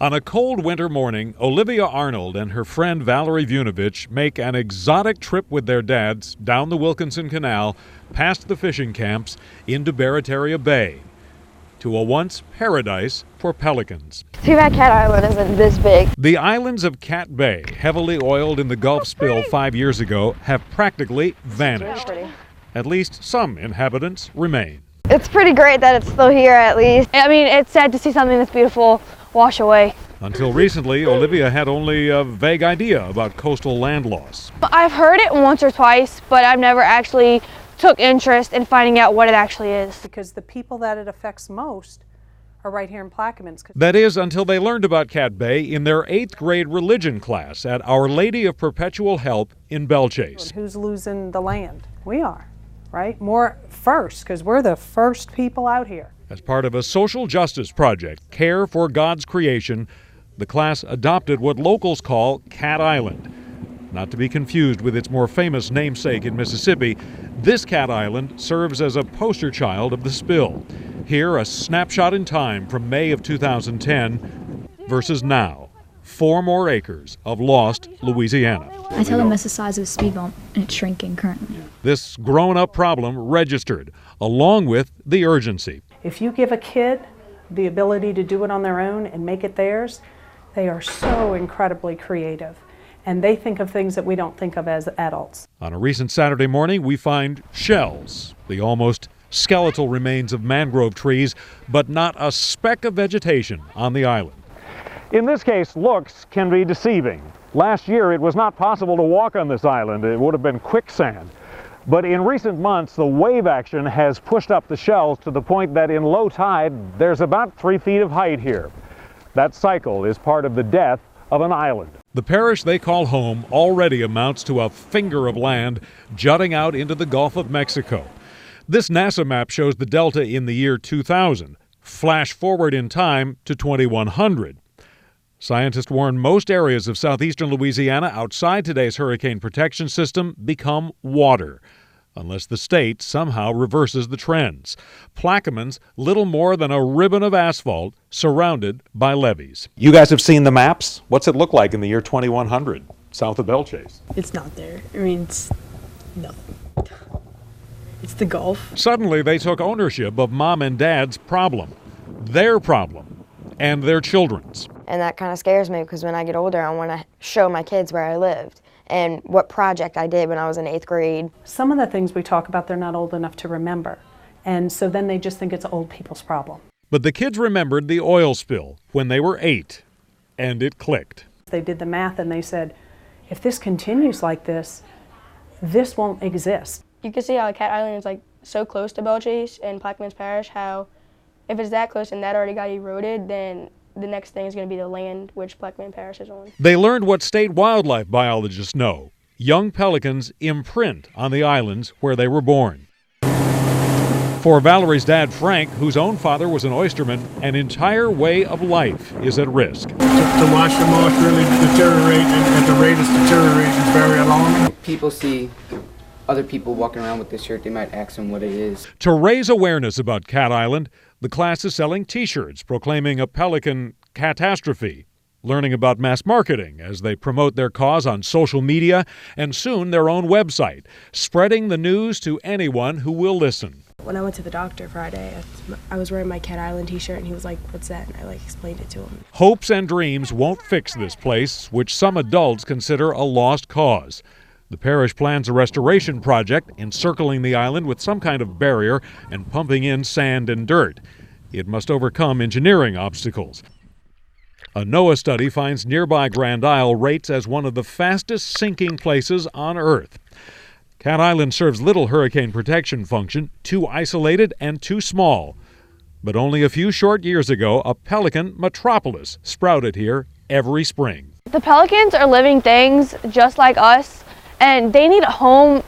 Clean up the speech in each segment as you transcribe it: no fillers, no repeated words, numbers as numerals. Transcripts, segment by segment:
On a cold winter morning, Olivia Arnold and her friend Valerie Vunovich make an exotic trip with their dads down the Wilkinson Canal, past the fishing camps, into Barataria Bay, to a once paradise for pelicans. Too bad Cat Island isn't this big. The islands of Cat Bay, heavily oiled in the Gulf spill 5 years ago, have practically vanished. At least some inhabitants remain. It's pretty great that it's still here at least. I mean, it's sad to see something that's beautiful wash away. Until recently, Olivia had only a vague idea about coastal land loss. I've heard it once or twice, but I've never actually took interest in finding out what it actually is. Because the people that it affects most are right here in Plaquemines. That is, until they learned about Cat Bay in their 8th grade religion class at Our Lady of Perpetual Help in Bellchase. Who's losing the land? We are, right? More first, because we're the first people out here. As part of a social justice project, Care for God's Creation, the class adopted what locals call Cat Island. Not to be confused with its more famous namesake in Mississippi, this Cat Island serves as a poster child of the spill. Here, a snapshot in time from May of 2010 versus now. 4 more acres of lost Louisiana. I tell them that's the size of a speed bump, and it's shrinking currently. This grown-up problem registered, along with the urgency. If you give a kid the ability to do it on their own and make it theirs, they are so incredibly creative. And they think of things that we don't think of as adults. On a recent Saturday morning, we find shells, the almost skeletal remains of mangrove trees, but not a speck of vegetation on the island. In this case, looks can be deceiving. Last year, it was not possible to walk on this island. It would have been quicksand. But in recent months, the wave action has pushed up the shells to the point that in low tide, there's about 3 feet of height here. That cycle is part of the death of an island. The parish they call home already amounts to a finger of land jutting out into the Gulf of Mexico. This NASA map shows the delta in the year 2000. Flash forward in time to 2100. Scientists warn most areas of southeastern Louisiana outside today's hurricane protection system become water, unless the state somehow reverses the trends. Plaquemines, little more than a ribbon of asphalt surrounded by levees. You guys have seen the maps? What's it look like in the year 2100, south of Bellchase? It's not there. I mean, it's nothing. It's the Gulf. Suddenly, they took ownership of mom and dad's problem, their problem, and their children's. And that kind of scares me because when I get older, I want to show my kids where I lived and what project I did when I was in 8th grade. Some of the things we talk about, they're not old enough to remember. And so then they just think it's old people's problem. But the kids remembered the oil spill when they were 8, and it clicked. They did the math and they said, if this continues like this won't exist. You can see how Cat Island is like so close to Bellchase and Plaquemines Parish, how if it's that close and that already got eroded, then the next thing is going to be the land which Plaquemines Parish is on. They learned what state wildlife biologists know. Young pelicans imprint on the islands where they were born. For Valerie's dad, Frank, whose own father was an oysterman, an entire way of life is at risk. To watch the marsh really deteriorate and at the rate it's deteriorating is very alarming. People see other people walking around with this shirt, they might ask them what it is. To raise awareness about Cat Island, the class is selling T-shirts proclaiming a pelican catastrophe, learning about mass marketing as they promote their cause on social media and soon their own website, spreading the news to anyone who will listen. When I went to the doctor Friday, I was wearing my Cat Island t-shirt and he was like, what's that? And I explained it to him. Hopes and dreams won't fix this place, which some adults consider a lost cause. The parish plans a restoration project encircling the island with some kind of barrier and pumping in sand and dirt. It must overcome engineering obstacles. A NOAA study finds nearby Grand Isle rates as one of the fastest sinking places on Earth. Cat Island serves little hurricane protection function, too isolated and too small. But only a few short years ago, a pelican metropolis sprouted here every spring. The pelicans are living things just like us, and they need a home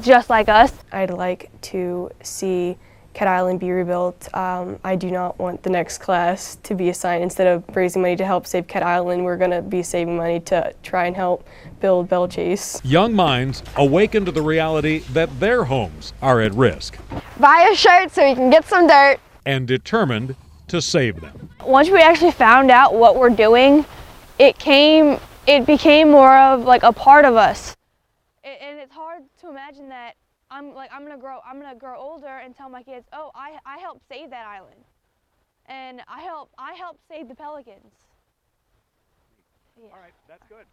just like us. I'd like to see Cat Island be rebuilt. I do not want the next class to be assigned. Instead of raising money to help save Cat Island, we're going to be saving money to try and help build Bellchase. Young minds awaken to the reality that their homes are at risk. Buy a shirt so you can get some dirt. And determined to save them. Once we actually found out what we're doing, it became more of like a part of us. And it's hard to imagine that I'm gonna grow older and tell my kids, oh, I helped save that island, and I helped save the pelicans. Yeah. All right, that's good.